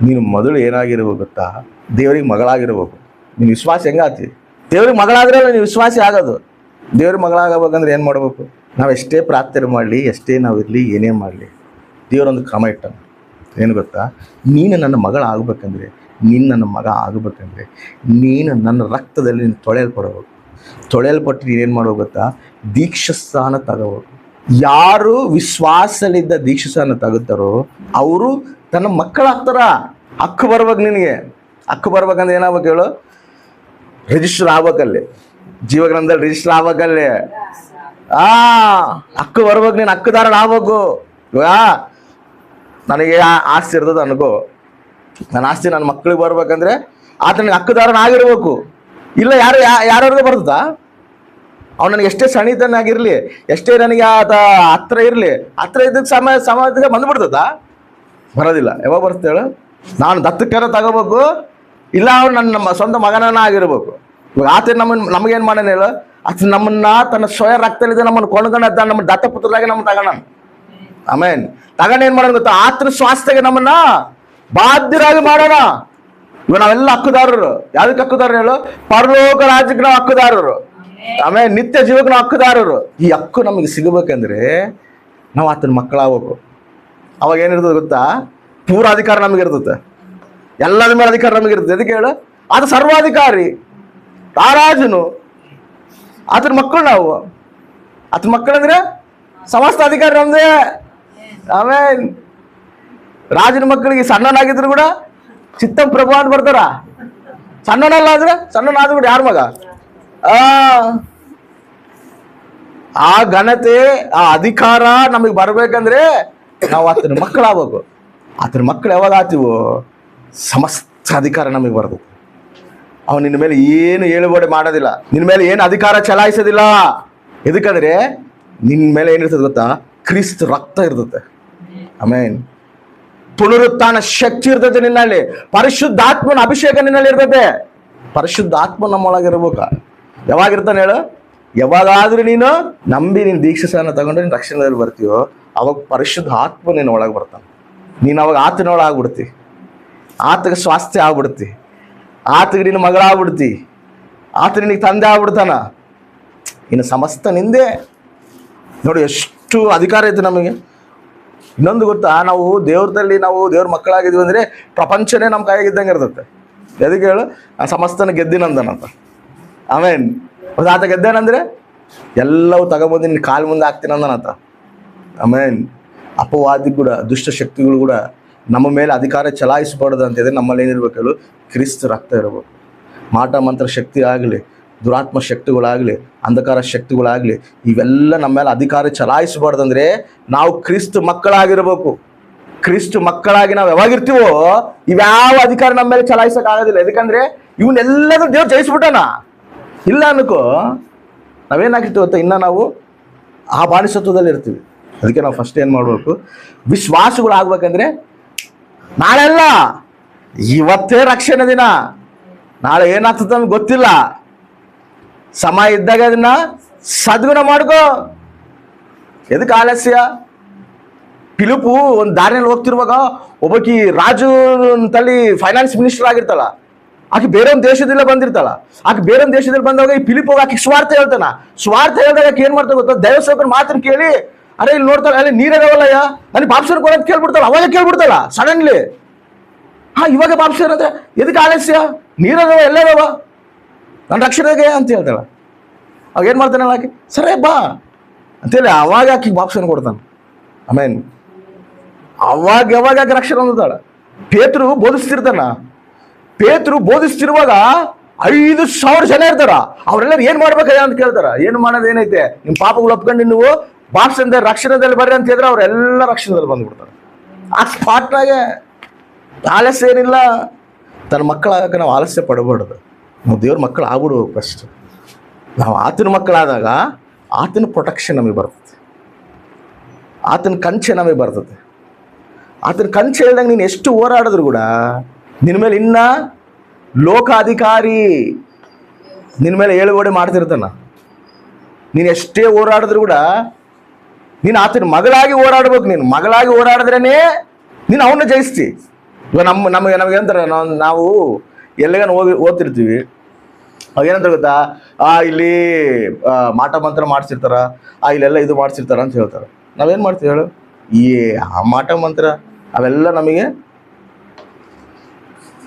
ನೀನು ಮೊದಲು ಏನಾಗಿರ್ಬೇಕು ಗೊತ್ತಾ? ದೇವ್ರಿಗೆ ಮಗಳಾಗಿರ್ಬೇಕು. ನೀನು ವಿಶ್ವಾಸ ಹೆಂಗಾತಿ? ದೇವ್ರಿಗೆ ಮಗಳಾದ್ರೆ ನೀವು ವಿಶ್ವಾಸಿ ಆಗೋದು. ದೇವ್ರಿಗೆ ಮಗಳಾಗಬೇಕಂದ್ರೆ ಏನು ಮಾಡ್ಬೇಕು? ನಾವು ಎಷ್ಟೇ ಪ್ರಾರ್ಥನೆ ಮಾಡಲಿ, ಎಷ್ಟೇ ನಾವು ಇರಲಿ, ಏನೇನು ಮಾಡಲಿ, ದೇವರೊಂದು ಕ್ರಮ ಇಟ್ಟ. ಏನು ಗೊತ್ತಾ? ನೀನು ನನ್ನ ಮಗಳ ಆಗಬೇಕಂದ್ರೆ, ನೀನು ನನ್ನ ಮಗ ಆಗಬೇಕಂದ್ರೆ, ನೀನು ನನ್ನ ರಕ್ತದಲ್ಲಿ ನೀನು ತೊಳೆಯಲ್ಪಡಬೇಕು. ತೊಳೆಯಲ್ಪಟ್ಟು ನೀನೇನು ಮಾಡ್ಬೇಕು ಗೊತ್ತಾ? ದೀಕ್ಷಾಸ್ನಾನ ತಗೋಬೇಕು. ಯಾರು ವಿಶ್ವಾಸಲಿದ್ದ ದೀಕ್ಷಾಸ್ನಾನ ತಗೋತಾರೋ ಅವರು ತನ್ನ ಮಕ್ಕಳಾಗ್ತಾರ. ಹಕ್ಕು ಬರ್ಬೇಕು ನಿನಗೆ. ಹಕ್ಕು ಬರ್ಬೇಕಂದ್ರೆ ಏನಾಗ್ಬೇಕು ಹೇಳು? ರಿಜಿಸ್ಟರ್ ಆಗ್ಬೇಕಲ್ಲಿ, ಜೀವಗ್ರಂಥದಲ್ಲಿ ರಿಜಿಸ್ಟರ್ ಆಗ್ಬೇಕಲ್ಲಿ. ಹಕ್ಕು ಬರ್ಬೇಕು, ನೀನು ಹಕ್ಕುದಾರನ ಆಗ್ಬೇಕು. ಇವಾಗ ನನಗೆ ಆಸ್ತಿ ಇರ್ತದೆ ಅನ್ಕೋ, ನನ್ನ ಆಸ್ತಿ ನನ್ನ ಮಕ್ಕಳಿಗೆ ಬರ್ಬೇಕಂದ್ರೆ ಆತನಿಗೆ ಹಕ್ಕುದಾರನ ಆಗಿರ್ಬೇಕು. ಇಲ್ಲ ಯಾರ್ಯಾರಿಗೆ ಬರ್ತದಾ? ಅವ್ನು ನನಗೆ ಎಷ್ಟೇ ಸಣಿತನಾಗಿರ್ಲಿ, ಎಷ್ಟೇ ನನಗೆ ಆತ ಹತ್ರ ಇರಲಿ, ಹತ್ರ ಇದ್ದಕ್ಕೆ ಸಮಾಜಕ್ಕೆ ಬಂದ್ಬಿಡ್ತದ? ಬರೋದಿಲ್ಲ. ಯಾವಾಗ ಬರುತ್ತೆ ಹೇಳು? ನಾನು ದತ್ತಕ್ಕರ ತಗೋಬೇಕು, ಇಲ್ಲ ಅವ್ನು ನನ್ನ ಸ್ವಂತ ಮಗನನ್ನ ಆಗಿರ್ಬೇಕು. ಇವಾಗ ಆತ ನಮಗೇನು ಮಾಡೋಣ ಹೇಳು? ಆತ ನಮ್ಮನ್ನ ತನ್ನ ಸ್ವಯ ರಕ್ತಲ್ಲಿದ್ದ ನಮ್ಮನ್ನು ಕೊಂಡ್ಕೊಂಡ ನಮ್ಮ ದತ್ತಪುತ್ರರಾಗಿ ನಮ್ಮ ತಗೋಣ. ಆಮೇನ್. ತಗೊಂಡು ಏನು ಮಾಡೋಣ ಗೊತ್ತಾ? ಆತನ ಸ್ವಾಸ್ಥ್ಯಗೆ ನಮ್ಮನ್ನ ಬಾಧ್ಯರಾಗಿ ಮಾಡೋಣ. ಇವಾಗ ನಾವೆಲ್ಲ ಹಕ್ಕುದಾರರು. ಯಾವ್ದಕ್ಕೆ ಹಕ್ಕುದಾರರು ಹೇಳು? ಪರಲೋಕ ರಾಜ್ಯಕ್ಕೆ ನಾವು ಹಕ್ಕುದಾರರು. ಆಮೇಲೆ ನಿತ್ಯ ಜೀವಕ್ಕೆ ನಾವು ಹಕ್ಕುದಾರರು. ಈ ಹಕ್ಕು ನಮಗೆ ಸಿಗಬೇಕಂದ್ರೆ ನಾವು ಆತನ ಮಕ್ಕಳಾಗಬೇಕು. ಅವಾಗ ಏನಿರ್ತದೆ ಗೊತ್ತಾ? ಪೂರ ಅಧಿಕಾರ ನಮಗಿರ್ತದೆ, ಎಲ್ಲದ ಮೇಲೆ ಅಧಿಕಾರ ನಮಗಿರ್ತದೆ. ಅದಕ್ಕೆ ಹೇಳು, ಆತ ಸರ್ವಾಧಿಕಾರಿ, ರಾಜನು, ಆತನ ಮಕ್ಕಳು ನಾವು. ಆತನ ಮಕ್ಕಳಂದ್ರೆ ಸಮಸ್ತ ಅಧಿಕಾರ ನಮ್ದೇ. ಆಮೇಲೆ ರಾಜನ ಮಕ್ಕಳಿಗೆ ಸಣ್ಣನಾಗಿದ್ರು ಕೂಡ ಚಿತ್ತಂ ಪ್ರಭು ಅಂತ ಬರ್ತಾರ. ಸಣ್ಣನಲ್ಲ ಆದ್ರೆ ಸಣ್ಣನಾದ್ರು ಕೂಡ ಯಾರ ಮಗ? ಆ ಘನತೆ, ಆ ಅಧಿಕಾರ ನಮಗೆ ಬರ್ಬೇಕಂದ್ರೆ ನಾವು ಆತನ ಮಕ್ಕಳಾಗಬೇಕು. ಆತನ ಮಕ್ಕಳು ಯಾವಾಗ ಆತೀವೋ ಸಮಸ್ತ ಅಧಿಕಾರ ನಮಗೆ ಬರ್ತದೆ. ಅವನು ನಿನ್ನ ಮೇಲೆ ಏನು ಏಳುಬಡೆ ಮಾಡೋದಿಲ್ಲ, ನಿನ್ನ ಮೇಲೆ ಏನು ಅಧಿಕಾರ ಚಲಾಯಿಸೋದಿಲ್ಲ. ಎದಕ್ಕಂದ್ರೆ ನಿನ್ನ ಮೇಲೆ ಏನಿರ್ತದೆ ಗೊತ್ತಾ? ಕ್ರಿಸ್ತ ರಕ್ತ ಇರ್ತದೆ. ಆಮೇನ್. ಪುನರುತ್ಥಾನ ಶಕ್ತಿ ಇರ್ತದೆ ನಿನ್ನಲ್ಲಿ. ಪರಿಶುದ್ಧಾತ್ಮನ ಅಭಿಷೇಕ ನಿನ್ನಲ್ಲಿ ಇರ್ತದೆ. ಪರಿಶುದ್ಧಾತ್ಮ ನಮ್ಮೊಳಗಿರ್ಬೇಕ. ಯಾವಾಗಿರ್ತಾನೆ ಹೇಳು? ಯಾವಾಗಾದ್ರೂ ನೀನು ನಂಬಿ ನೀನು ದೀಕ್ಷಾಸ್ನಾನ ತಗೊಂಡು ನೀನು ರಕ್ಷಣೆಯಲ್ಲಿ ಬರ್ತೀವೋ ಅವಾಗ ಪರಿಶುದ್ಧ ಆತ್ಮ ನೀನು ಒಳಗೆ ಬರ್ತಾನೆ. ನೀನು ಅವಾಗ ಆತನೊಳಗೆ ಆಗ್ಬಿಡ್ತಿ, ಆತಗೆ ಸ್ವಾಸ್ಥ್ಯ ಆಗ್ಬಿಡ್ತಿ, ಆತಗೆ ನಿನ್ನ ಮಗಳಾಗ್ಬಿಡ್ತಿ, ಆತ ನಿನಗೆ ತಂದೆ ಆಗ್ಬಿಡ್ತಾನ. ಇನ್ನು ಸಮಸ್ತ ನಿಂದೆ. ನೋಡಿ ಎಷ್ಟು ಅಧಿಕಾರ ಐತೆ ನಮಗೆ. ಇನ್ನೊಂದು ಗೊತ್ತಾ? ನಾವು ದೇವ್ರ ಮಕ್ಕಳಾಗಿದ್ವಿ ಅಂದರೆ ಪ್ರಪಂಚನೇ ನಮ್ಮ ಕೈಯಾಗಿದ್ದಂಗೆ ಇರ್ತದೆ. ಎದಕ್ಕೆ ಹೇಳು? ಆ ಸಮಸ್ತನ ಗೆದ್ದಿನಂದನಂತ. ಆಮೇನ್. ಆತ ಗೆದ್ದೇನಂದ್ರೆ ಎಲ್ಲವೂ ತಗೊಂಬಂದು ನಿನ್ನ ಕಾಲು ಮುಂದೆ ಹಾಕ್ತೀನಿ ಅಂದನಂತ. ಆಮೇನ್. ಅಪವಾದಿ ಕೂಡ, ದುಷ್ಟ ಶಕ್ತಿಗಳು ಕೂಡ ನಮ್ಮ ಮೇಲೆ ಅಧಿಕಾರ ಚಲಾಯಿಸಬಾರ್ದು ಅಂತಿದ್ರೆ ನಮ್ಮಲ್ಲಿ ಏನಿರ್ಬೇಕು ಹೇಳು? ಕ್ರಿಸ್ತ ರಕ್ತ ಇರಬೇಕು. ಮಾಟ ಮಂತ್ರ ಶಕ್ತಿ ಆಗಲಿ, ದುರಾತ್ಮ ಶಕ್ತಿಗಳಾಗಲಿ, ಅಂಧಕಾರ ಶಕ್ತಿಗಳಾಗಲಿ, ಇವೆಲ್ಲ ನಮ್ಮ ಮೇಲೆ ಅಧಿಕಾರ ಚಲಾಯಿಸಬಾರ್ದಂದ್ರೆ ನಾವು ಕ್ರಿಸ್ತ ಮಕ್ಕಳಾಗಿರ್ಬೇಕು. ಕ್ರಿಸ್ತ ಮಕ್ಕಳಾಗಿ ನಾವು ಯಾವಾಗಿರ್ತೀವೋ ಇವ್ಯಾವ ಅಧಿಕಾರ ನಮ್ಮ ಮೇಲೆ ಚಲಾಯಿಸೋಕ್ಕಾಗೋದಿಲ್ಲ. ಯಾಕಂದ್ರೆ ಇವನ್ನೆಲ್ಲದೂ ದೇವ್ರು ಜಯಿಸ್ಬಿಟ್ಟನ. ಇಲ್ಲ ಅನ್ಕೋ, ನಾವೇನಾಗಿರ್ತೀವಿ ಗೊತ್ತಾ? ಇನ್ನು ನಾವು ಆ ಬಾಣಿಸತ್ವದಲ್ಲಿ ಇರ್ತೀವಿ. ಅದಕ್ಕೆ ನಾವು ಫಸ್ಟ್ ಏನು ಮಾಡಬೇಕು? ವಿಶ್ವಾಸಗಳು ಆಗ್ಬೇಕಂದ್ರೆ ನಾಳೆ ಅಲ್ಲ, ಇವತ್ತೇ ರಕ್ಷಣೆ ದಿನ. ನಾಳೆ ಏನಾಗ್ತದೆ ನಮ್ಗೆ ಗೊತ್ತಿಲ್ಲ. ಸಮಯ ಇದ್ದಾಗ ಅದನ್ನ ಸದ್ಗುಣ ಮಾಡ್ಕೋ. ಎದಕ್ಕೆ ಆಲಸ್ಯ? ಫಿಲಿಪು ಒಂದು ದಾರಿಯಲ್ಲಿ ಹೋಗ್ತಿರುವಾಗ ಒಬ್ಬಕಿ ರಾಜು ತಲ್ಲಿ ಫೈನಾನ್ಸ್ ಮಿನಿಸ್ಟರ್ ಆಗಿರ್ತಾಳ. ಆಕೆ ಬೇರೆ ಒಂದು ದೇಶದಲ್ಲೇ ಬಂದಿರ್ತಾಳ. ಆಕೆ ಬೇರೆ ಒಂದು ದೇಶದಲ್ಲಿ ಬಂದಾಗ ಈ ಫಿಲಿಪ್ ಹೋಗಿ ಆಕೆ ಸ್ವಾರ್ಥ ಹೇಳ್ತಾನ. ಸ್ವಾರ್ಥ ಹೇಳ್ದಾಗ ಆಕೆ ಏನ್ ಮಾಡ್ತಾ ಗೊತ್ತಾ? ದೈವಸೇವಕನ ಮಾತನ್ನು ಕೇಳಿ, ಅರೆ ಇಲ್ಲಿ ನೋಡ್ತಾಳೆ, ಅಲ್ಲಿ ನೀರೇನವಲ್ಲಯ್ಯ, ನನಗೆ ಬಾಪ್ಸರ್ ಕೊಡೋದು ಕೇಳ್ಬಿಡ್ತಾಳ. ಅವಾಗ ಕೇಳ್ಬಿಡ್ತಾಳ ಸಡನ್ಲಿ. ಇವಾಗ ಬಾಪ್ಸರ್ ಅಂದ್ರೆ ಎದಕ್ಕೆ ಆಲಸ್ಯ? ನೀರದವ, ಎಲ್ಲದವ, ನನ್ನ ರಕ್ಷಣೆಗೆ ಅಂತ ಹೇಳ್ತಾಳ. ಅವಾಗ ಏನ್ ಮಾಡ್ತಾನಲ್ಲ ಆಕೆ, ಸರೇ ಬಾ ಅಂತೇಳಿ ಅವಾಗ ಆಕೆ ಬಾಪ್ಸನ್ ಕೊಡ್ತಾನೆ. ಆಮೇನ್. ಯಾವಾಗ ಆಕೆ ರಕ್ಷಣೆ ಹೊಂದುತ್ತಾಳ. ಪೇತರು ಬೋಧಿಸ್ತಿರುವಾಗ 5,000 ಜನ ಇರ್ತಾರ. ಅವ್ರೆಲ್ಲರೂ ಏನ್ ಮಾಡ್ಬೇಕಯ್ಯ ಅಂತ ಕೇಳ್ತಾರ. ಏನು ಮಾಡೋದು ಏನೈತೆ? ನಿಮ್ ಪಾಪಗಳು ಒಪ್ಕೊಂಡು ನೀವು ಬಾಪ್ಸಂದ ರಕ್ಷಣೆದಲ್ಲಿ ಬರ್ರಿ ಅಂತ ಹೇಳಿದ್ರೆ ಅವರೆಲ್ಲ ರಕ್ಷಣೆದಲ್ಲಿ ಬಂದ್ಬಿಡ್ತಾರೆ. ಆ ಸ್ಪಾಟ್ನಾಗೆ. ಆಲಸ್ಯ ಏನಿಲ್ಲ. ತನ್ನ ಮಕ್ಕಳಾಗಕ್ಕೆ ನಾವು ಆಲಸ್ಯ ಪಡಬಾರ್ದು. ನಾವು ದೇವ್ರ ಮಕ್ಕಳು ಆಗ್ಬಿಡ್ಬೇಕು ಫಸ್ಟ್. ನಾವು ಆತನ ಮಕ್ಕಳಾದಾಗ ಆತನ ಪ್ರೊಟೆಕ್ಷನ್ ನಮಗೆ ಬರ್ತದೆ, ಆತನ ಕಂಚೆ ನಮಗೆ ಬರ್ತದೆ. ಆತನ ಕಂಚೆ ಹೇಳ್ದಂಗೆ ನೀನು ಎಷ್ಟು ಹೋರಾಡಿದ್ರು ಕೂಡ ನಿನ್ನ ಮೇಲೆ ಇನ್ನ ಲೋಕಾಧಿಕಾರಿ ನಿನ್ನ ಮೇಲೆ ಏಳುಗೋಡೆ ಮಾಡ್ತಿರ್ತಾನ. ನೀನು ಎಷ್ಟೇ ಹೋರಾಡಿದ್ರು ಕೂಡ ನೀನು ಆತನ ಮಗಳಾಗಿ ಹೋರಾಡ್ಬೇಕು. ನೀನು ಮಗಳಾಗಿ ಹೋರಾಡಿದ್ರೇನೆ ನೀನು ಅವನ್ನ ಜಯಿಸ್ತಿ. ಇವಾಗ ನಮಗೆ ಏನಂತಾರೆ, ನಾವು ಎಲ್ಲಿಗಾನ ಓದ್ತಿರ್ತೀವಿ, ಅವಾಗ ಏನಂತ ಗೊತ್ತಾ, ಇಲ್ಲಿ ಮಾಟ ಮಂತ್ರ ಮಾಡಿಸಿರ್ತಾರ, ಇಲ್ಲೆಲ್ಲ ಇದು ಮಾಡಿಸಿರ್ತಾರ ಅಂತ ಹೇಳ್ತಾರೆ. ನಾವೇನು ಮಾಡ್ತೀವಿ ಹೇಳು? ಆ ಮಾಟ ಮಂತ್ರ ಅವೆಲ್ಲ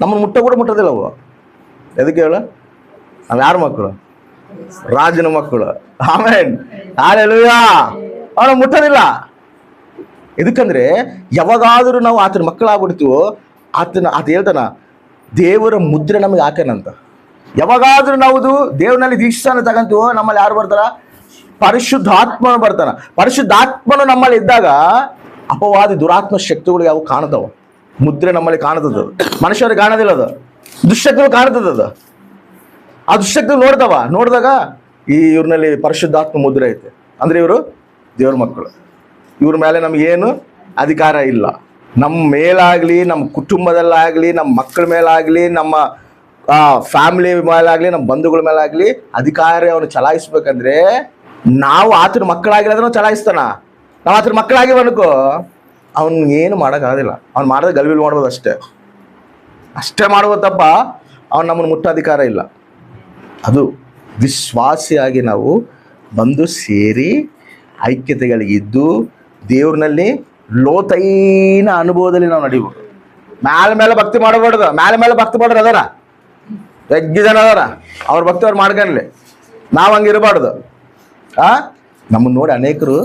ನಮ್ಮನ್ನು ಕೂಡ ಮುಟ್ಟೋದಿಲ್ಲ ಅವು. ಎದಕ್ಕೆ ಹೇಳು? ನಾವು ಯಾರ ಮಕ್ಕಳು? ರಾಜನ ಮಕ್ಕಳು. ಆಮೇನ್, ಹಲ್ಲೆಲೂಯಾ. ಅವನು ಮುಟ್ಟೋದಿಲ್ಲ. ಇದಕ್ಕಂದ್ರೆ ಯಾವಾಗಾದರೂ ನಾವು ಆತನ ಮಕ್ಕಳಾಗ್ಬಿಡ್ತೀವೋ, ಆತ ಹೇಳ್ತಾನ, ದೇವರ ಮುದ್ರೆ ನಮಗೆ ಹಾಕೇನಂತ. ಯಾವಾಗಾದ್ರೂ ನಾವು ದೇವರಲ್ಲಿ ದೀಕ್ಷಾನ ತಗಂತೀವೋ, ನಮ್ಮಲ್ಲಿ ಯಾರು ಬರ್ತಾರ? ಪರಿಶುದ್ಧಾತ್ಮನು ಬರ್ತಾನ. ಪರಿಶುದ್ಧಾತ್ಮನು ನಮ್ಮಲ್ಲಿ ಇದ್ದಾಗ ಅಪವಾದಿ ದುರಾತ್ಮ ಶಕ್ತಿಗಳು ಯಾವ ಕಾಣ್ತಾವ. ಮುದ್ರೆ ನಮ್ಮಲ್ಲಿ ಕಾಣ್ತದ, ಮನುಷ್ಯರಿಗೆ ಕಾಣೋದಿಲ್ಲ. ಅದು ದುಶ್ಶಕ್ತಿಗಳು ಕಾಣ್ತದ. ಆ ದುಶ್ಶಕ್ತಿಗಳು ನೋಡಿದಾಗ ಇವ್ರನಲ್ಲಿ ಪರಿಶುದ್ಧಾತ್ಮ ಮುದ್ರೆ ಐತೆ ಅಂದ್ರೆ ಇವರು ದೇವ್ರ ಮಕ್ಕಳು. ಇವ್ರ ಮೇಲೆ ನಮಗೇನು ಅಧಿಕಾರ ಇಲ್ಲ. ನಮ್ಮ ಮೇಲಾಗ್ಲಿ, ನಮ್ಮ ಕುಟುಂಬದಲ್ಲಾಗ್ಲಿ, ನಮ್ಮ ಮಕ್ಕಳ ಮೇಲಾಗ್ಲಿ, ನಮ್ಮ ಫ್ಯಾಮಿಲಿ ಮೇಲಾಗ್ಲಿ, ನಮ್ಮ ಬಂಧುಗಳ ಮೇಲಾಗ್ಲಿ ಅಧಿಕಾರ ಅವನು ಚಲಾಯಿಸ್ಬೇಕಂದ್ರೆ ನಾವು ಆತನ ಮಕ್ಕಳಾಗಿರೋದನ್ನ ಚಲಾಯಿಸ್ತಾನ. ನಾವು ಆತನ ಮಕ್ಕಳಾಗಿವನಕ್ಕೋ ಅವನ್ ಏನು ಮಾಡೋಕ್ಕಾಗೋದಿಲ್ಲ. ಅವ್ನು ಮಾಡಿದ್ರೆ ಗಲ್ವಿಲ್ ಮಾಡ್ಬೋದು, ಅಷ್ಟೇ ಮಾಡ್ಬೋದು ತಪ್ಪ ಅವ್ನು ನಮ್ಮನ್ನು ಮುಟ್ಟೋ ಅಧಿಕಾರ ಇಲ್ಲ. ಅದು ವಿಶ್ವಾಸಿಯಾಗಿ ನಾವು ಬಂದು ಸೇರಿ ಐಕ್ಯತೆಗಳಿಗಿದ್ದು ದೇವ್ರನಲ್ಲಿ ಲೋತೈನ ಅನುಭವದಲ್ಲಿ ನಾವು ನಡಿಬೇಕು. ಮೇಲೆ ಭಕ್ತಿ ಮಾಡಬಾರ್ದು. ಮೇಲೆ ಭಕ್ತಿ ಮಾಡೋರು ಅದಾರ, ಜಗ್ಗಿ ಜನ ಅದಾರ, ಅವ್ರ ಭಕ್ತಿ ಅವ್ರು ಮಾಡ್ಕೊಳ್ಳಿ. ನಾವು ಹಂಗಿರಬಾರ್ದು. ನಮ್ಮನ್ನು ನೋಡಿ ಅನೇಕರು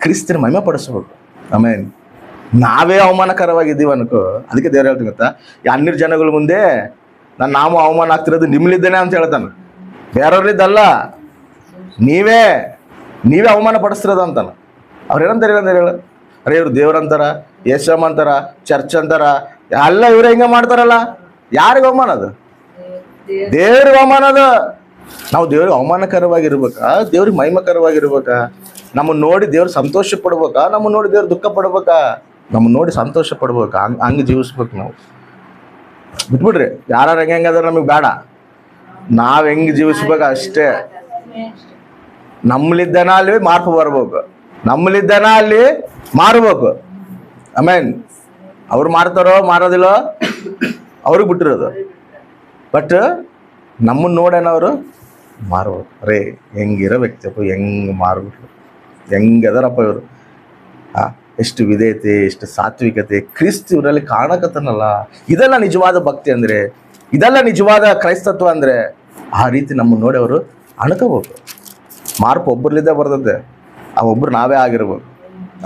ಕ್ರಿಸ್ತನ ಮಹಿಮೆ ಪಡಿಸ್ಬೇಕು. ಆಮೇಲೆ ನಾವೇ ಅವಮಾನಕರವಾಗಿದ್ದೀವಿ ಅನ್ಕೋ, ಅದಕ್ಕೆ ದೇವ್ರು ಹೇಳ್ತೀನಿ ಗೊತ್ತಾ, ಅನ್ಯರ ಜನಗಳ ಮುಂದೆ ನಾವು ಅವಮಾನ ಆಗ್ತಿರೋದು ನಿಮ್ಮಲಿದ್ದೇನೆ ಅಂತ ಹೇಳ್ತಾನೆ, ಬೇರೆಯವ್ರಿದ್ದಲ್ಲ. ನೀವೇ ಅವಮಾನ ಪಡಿಸ್ತಿರೋದು ಅಂತಾನ. ಅವ್ರು ಏನಂತಾರೆ ಹೇಳು? ಅರೆ ಇವ್ರು ದೇವ್ರಂತಾರ, ಯೇಸಮ್ಮ ಅಂತಾರ, ಚರ್ಚ್ ಅಂತಾರ, ಎಲ್ಲ ಇವ್ರು ಹಿಂಗೆ ಮಾಡ್ತಾರಲ್ಲ. ಯಾರಿಗೆ ಅವಮಾನ ಅದು? ದೇವ್ರಿಗೆ ಅವಮಾನ ಅದು. ನಾವು ದೇವ್ರಿಗೆ ಅವಮಾನಕರವಾಗಿರ್ಬೇಕಾ? ದೇವ್ರಿಗೆ ಮಹಿಮಕರವಾಗಿರ್ಬೇಕಾ? ನಮ್ಮನ್ನು ನೋಡಿ ದೇವ್ರು ಸಂತೋಷ ಪಡ್ಬೇಕಾ? ನಮ್ಮನ್ನು ನೋಡಿ ದೇವ್ರು ದುಃಖ ಪಡ್ಬೇಕಾ? ನಮ್ಮನ್ನು ನೋಡಿ ಸಂತೋಷ ಪಡ್ಬೇಕಾ? ಹಂಗೆ ಜೀವಿಸ್ಬೇಕು ನಾವು. ಬಿಟ್ಬಿಡ್ರಿ, ಯಾರು ಹೆಂಗಂದ್ರೆ ನಮಗೆ ಬೇಡ. ನಾವು ಹೆಂಗೆ ಜೀವಿಸ್ಬೇಕು ಅಷ್ಟೇ. ನಮ್ಮಲಿದ್ದನ ಅಲ್ಲಿ ಮಾರ್ಪು ಬರ್ಬೇಕು, ನಮ್ಮಲಿದ್ದನ ಅಲ್ಲಿ ಮಾರ್ಬೇಕು. ಆಮೇನ್. ಅವ್ರು ಮಾರ್ತಾರೋ ಮಾರೋದಿಲ್ಲೋ ಅವ್ರಿಗೆ ಬಿಟ್ಟಿರೋದು. ಬಟ್ ನಮ್ಮನ್ನು ನೋಡೇನವರು ಮಾರ್ಬೇಕು. ರೇ ಹೆಂಗಿರೋ ವ್ಯಕ್ತಿಯಪ್ಪ, ಹೆಂಗೆ ಮಾರ್ಬಿಟ್ರು, ಹೆಂಗೆ ಅದರಪ್ಪ ಇವರು, ಎಷ್ಟು ವಿಧೇಯತೆ, ಎಷ್ಟು ಸಾತ್ವಿಕತೆ ಕ್ರಿಸ್ತ ಇವರಲ್ಲಿ ಕಾಣಕತ್ತನಲ್ಲ. ಇದೆಲ್ಲ ನಿಜವಾದ ಭಕ್ತಿ ಅಂದರೆ, ಇದೆಲ್ಲ ನಿಜವಾದ ಕ್ರೈಸ್ತತ್ವ ಅಂದರೆ. ಆ ರೀತಿ ನಮ್ಮನ್ನು ನೋಡಿ ಅವರು ಅಣಕಬೇಕು. ಮಾರ್ಪು ಒಬ್ಬರಲ್ಲಿದ್ದೇ ಬರ್ತದೆ, ಆ ಒಬ್ಬರು ನಾವೇ ಆಗಿರ್ಬೇಕು.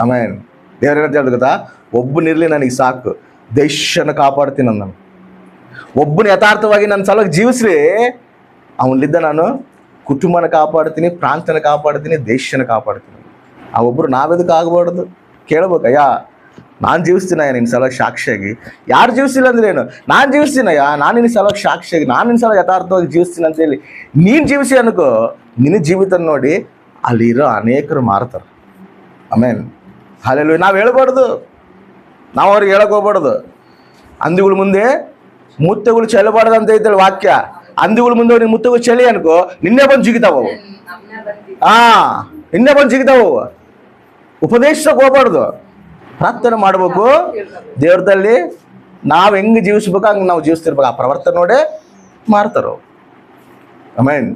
ಆಮೇನ್. ದೇವ್ರೇನಂತ ಹೇಳ್ದು ಗೊತ್ತಾ, ಒಬ್ಬನಿರ್ಲಿ ನನಗೆ ಸಾಕು, ದೇಶನ ಕಾಪಾಡ್ತೀನಿ ನಾನು. ಒಬ್ಬನ ಯಥಾರ್ಥವಾಗಿ ನನ್ನ ಸಲುವಾಗಿ ಜೀವಿಸ್ಲಿ, ಅವನಲ್ಲಿದ್ದ ನಾನು ಕುಟುಂಬನ ಕಾಪಾಡ್ತೀನಿ, ಪ್ರಾಂತನ ಕಾಪಾಡ್ತೀನಿ, ದೇಶನ ಕಾಪಾಡ್ತೀನಿ. ಆ ಒಬ್ಬರು ನಾವೆದಕ್ಕೆ ಆಗಬಾರ್ದು? ಕೇಳ್ಬೇಕಯ್ಯ, ನಾನು ಜೀವಿಸ್ತೀನಯ್ಯ ನಿನ್ನ ಸಲುವಾಗಿ ಸಾಕ್ಷಿಯಾಗಿ. ಯಾರು ಜೀವಿಸಿಲ್ಲ ಅಂದ್ರೆ ಏನು? ನಾನು ಜೀವಿಸ್ತೀನಯ್ಯ, ನಾನು ನಿನ್ನ ಸಲುವಾಗಿ ಸಾಕ್ಷಿಯಾಗಿ, ನಾನು ನಿನ್ನ ಸಲ ಯಥಾರ್ಥವಾಗಿ ಜೀವಿಸ್ತೀನಿ ಅಂತೇಳಿ ನೀನು ಜೀವಿಸಿ ಅನ್ಕೋ. ನಿನ್ನ ಜೀವಿತ ನೋಡಿ ಅಲ್ಲಿರೋ ಅನೇಕರು ಮಾರ್ತಾರೆ. ಆಮೇನ್. ಹಲ್ಲೆಲೂಯಾ. ನಾವು ಹೇಳ್ಬಾರ್ದು, ನಾವು ಅವ್ರಿಗೆ ಹೇಳಕ್ ಹೋಗ್ಬಾರ್ದು. ಹಂದಿಗಳ ಮುಂದೆ ಮುತ್ತುಗಳು ಚೆಲ್ಲಬಾರ್ದು ಅಂತ ಐತೇಳಿ ವಾಕ್ಯ. ಹಂದಿಗಳ ಮುಂದೆ ನಿನ್ನ ಮುತ್ತುಗಳು ಚೆಲ್ಲಿ ಅನ್ಕೋ, ನಿನ್ನೆ ಬಂದು ಜಿಗಿತಾವ. ನಿನ್ನೆ ಬಂದು ಜಿಗಿತಾವ. ಉಪದೇಶಕ್ಕೆ ಹೋಗ್ಬಾರ್ದು, ಪ್ರಾರ್ಥನೆ ಮಾಡ್ಬೇಕು. ದೇವ್ರದಲ್ಲಿ ನಾವು ಹೆಂಗೆ ಜೀವಿಸ್ಬೇಕು ಹಂಗೆ ನಾವು ಜೀವಿಸ್ತಿರ್ಬೇಕು. ಆ ಪ್ರವರ್ತನೆ ನೋಡೇ ಮಾರ್ತಾರೋ. ಆಮೇನ್.